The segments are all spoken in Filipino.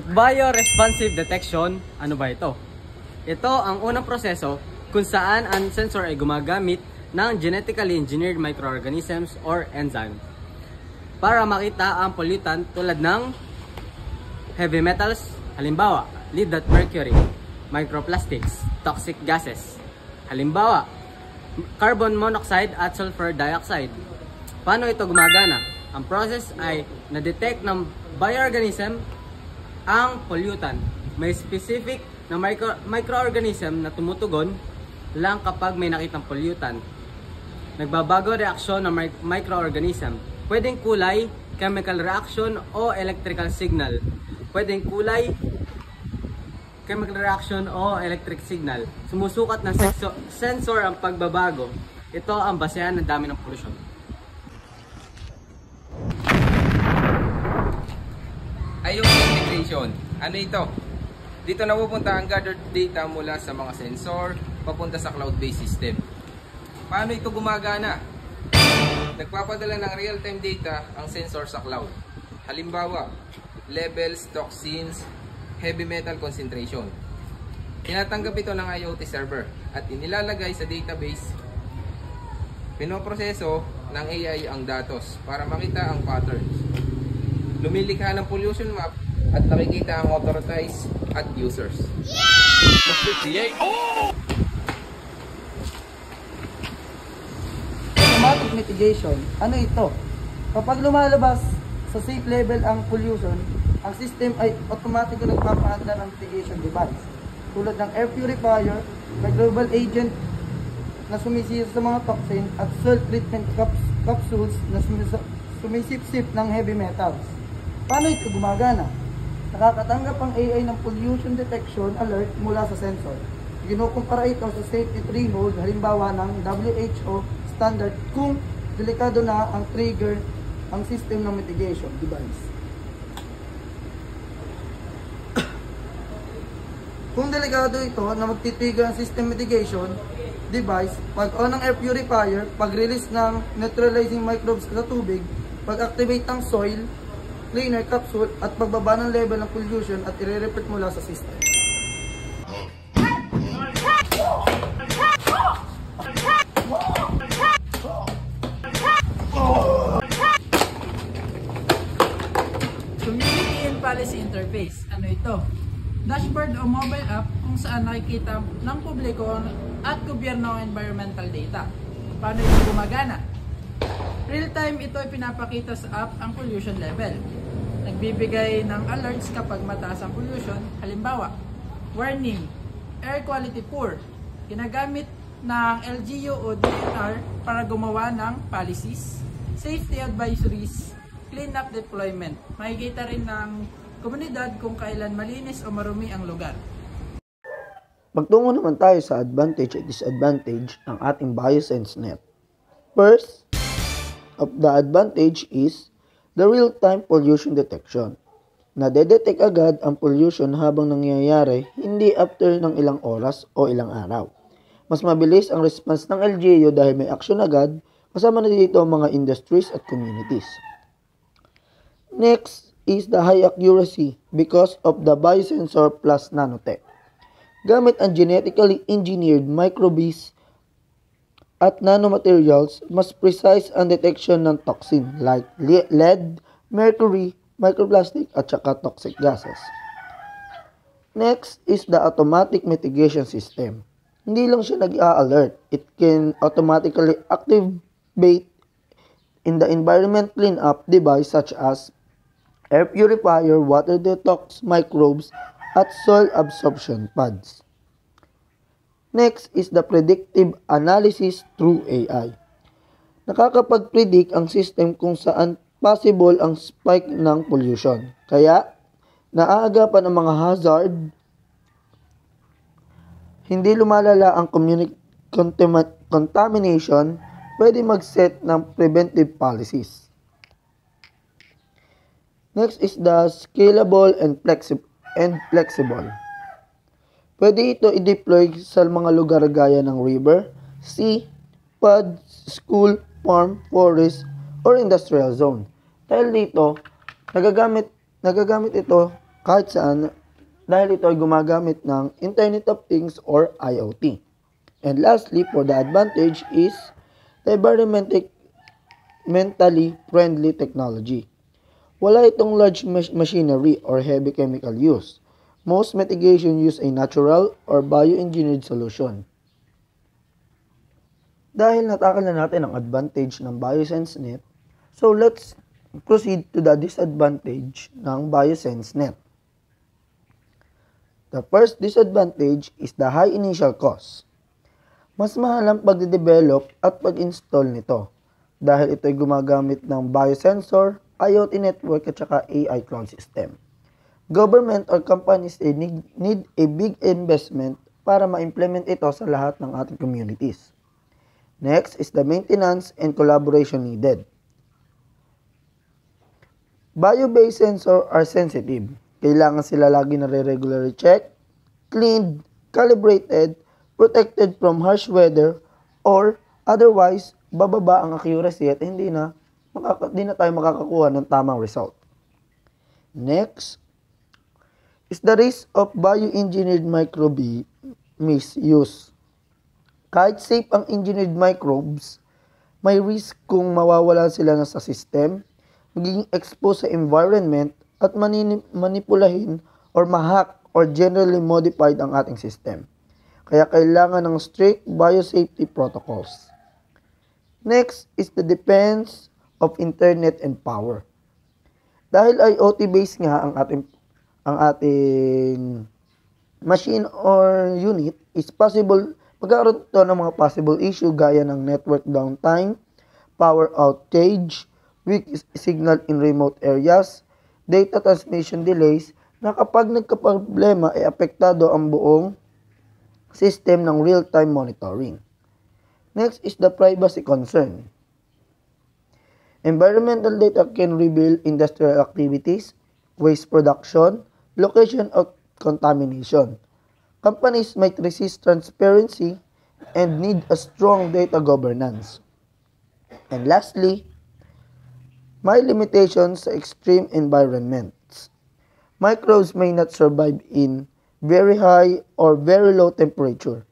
Bioresponsive detection, ano ba ito? Ito ang unang proseso kung saan ang sensor ay gumagamit ng genetically engineered microorganisms or enzyme para makita ang pollutant tulad ng heavy metals, halimbawa, lead at mercury, microplastics, toxic gases, halimbawa, carbon monoxide at sulfur dioxide. Paano ito gumagana? Ang process ay na-detect ng bioorganism ang pollutant. May specific na microorganism na tumutugon lang kapag may nakitang pollutant. Nagbabago reaksyon ng microorganism. Pwedeng kulay, chemical reaction o electrical signal. Pwedeng kulay, chemical reaction o electric signal. Sumusukat ng sensor ang pagbabago. Ito ang basehan ng dami ng pollution. Ay, yung integration. Ano ito? Dito napupunta ang gathered data mula sa mga sensor papunta sa cloud-based system. Paano ito gumagana? Nagpapadala ng real-time data ang sensor sa cloud. Halimbawa, levels, toxins, heavy metal concentration. Tinatanggap ito ng IoT server at inilalagay sa database. Pinoproseso ng AI ang datos para makita ang patterns. Lumilikha ng pollution map at nakikita ang authorized at users. Yeah! Automatic mitigation. Ano ito? Kapag lumalabas sa safe level ang pollution, ang system ay automatic na nagpapahandla ng mitigation device. Tulad ng air purifier, may global agent na sumisira sa mga toxin at salt treatment capsules na sumisip-sip ng heavy metals. Paano ito gumagana? Nakakatanggap ang AI ng pollution detection alert mula sa sensor. Kinukumpara ito sa safety threshold, halimbawa ng WHO standard kung delikado na ang trigger ang system ng mitigation device. Kung delikado ito na magtitrigger ang system mitigation device, pag on ng air purifier, pag-release ng neutralizing microbes sa tubig, pag-activate ng soil cleaner capsule at pagbaba ng level ng pollution at i-report mula sa system. Community and Policy Interface. Ano ito? Dashboard o mobile app kung saan nakikita ng publiko at gobyerno ang environmental data. Paano ito gumagana? Real-time ito ay pinapakita sa app ang pollution level. Nagbibigay ng alerts kapag mataas ang pollution. Halimbawa, warning, air quality poor. Ginagamit ng LGU o DNR para gumawa ng policies, safety advisories, clean-up deployment. Makikita rin ng komunidad kung kailan malinis o marumi ang lugar. Magtungo naman tayo sa advantage at disadvantage ng ating biosense net. First, of the advantage is the real-time pollution detection. Nadedetect agad ang pollution habang nangyayari, hindi after ng ilang oras o ilang araw. Mas mabilis ang response ng LGU dahil may action agad, kasama na dito ang mga industries at communities. Next is the high accuracy because of the biosensor plus nanotech. Gamit ang genetically engineered microbes at nanomaterials, mas precise ang detection ng toxin like lead, mercury, microplastic at saka toxic gases. Next is the automatic mitigation system. Hindi lang siya nag-a-alert. It can automatically activate in the environment cleanup device such as air purifier, water detox microbes, at soil absorption pads. Next is the predictive analysis through AI. Nakakapag-predict ang system kung saan possible ang spike ng pollution. Kaya, naaagapan ang mga hazard, hindi lumalala ang contamination, pwede mag-set ng preventive policies. Next is the scalable and flexible. Pwede ito i-deploy sa mga lugar gaya ng river, sea, pods, school, farm, forest, or industrial zone. Dahil dito, nagagamit ito kahit saan dahil ito ay gumagamit ng Internet of Things or IoT. And lastly, for the advantage is the environmentally friendly technology. Wala itong large machinery or heavy chemical use. Most mitigation use a natural or bioengineered solution. Dahil natakal na natin ang advantage ng BioSenseNet, so let's proceed to the disadvantage ng BioSenseNet. The first disadvantage is the high initial cost. Mas mahal ang pagde-develop at pag-install nito dahil ito ay gumagamit ng biosensor, IoT network at saka AI cloud system. Government or companies need a big investment para ma-implement ito sa lahat ng ating communities. Next is the maintenance and collaboration needed. Bio-based sensors are sensitive. Kailangan sila lagi regularly check, cleaned, calibrated, protected from harsh weather, or otherwise, bababa ang accuracy at hindi na tayo makakakuha ng tamang result. Next is the risk of bioengineered microbe misuse. Kahit safe ang engineered microbes, may risk kung mawawala sila na sa system, magiging exposed sa environment, at manipulahin or mahack or generally modified ang ating system. Kaya kailangan ng strict biosafety protocols. Next is the defense of internet and power. Dahil IoT-based nga ang ating machine or unit, is possible magkaroon ito ng mga possible issue gaya ng network downtime, power outage, weak signal in remote areas, data transmission delays, na kapag nagkaproblema ay apektado ang buong system ng real-time monitoring. Next is the privacy concern. Environmental data can reveal industrial activities, waste production, location of contamination. Companies might resist transparency and need a strong data governance. And lastly, may limitations sa extreme environments. Microbes may not survive in very high or very low temperature,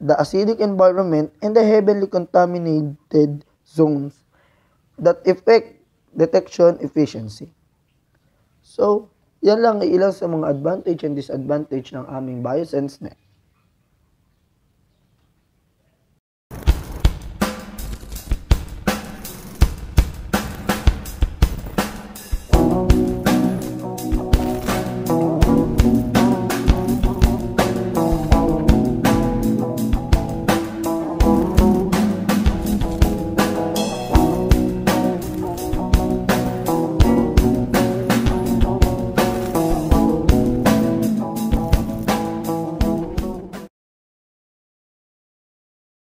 the acidic environment, and the heavily contaminated zones that affect detection efficiency. So, yan lang ay ilan sa mga advantage and disadvantage ng aming BioSenseNet.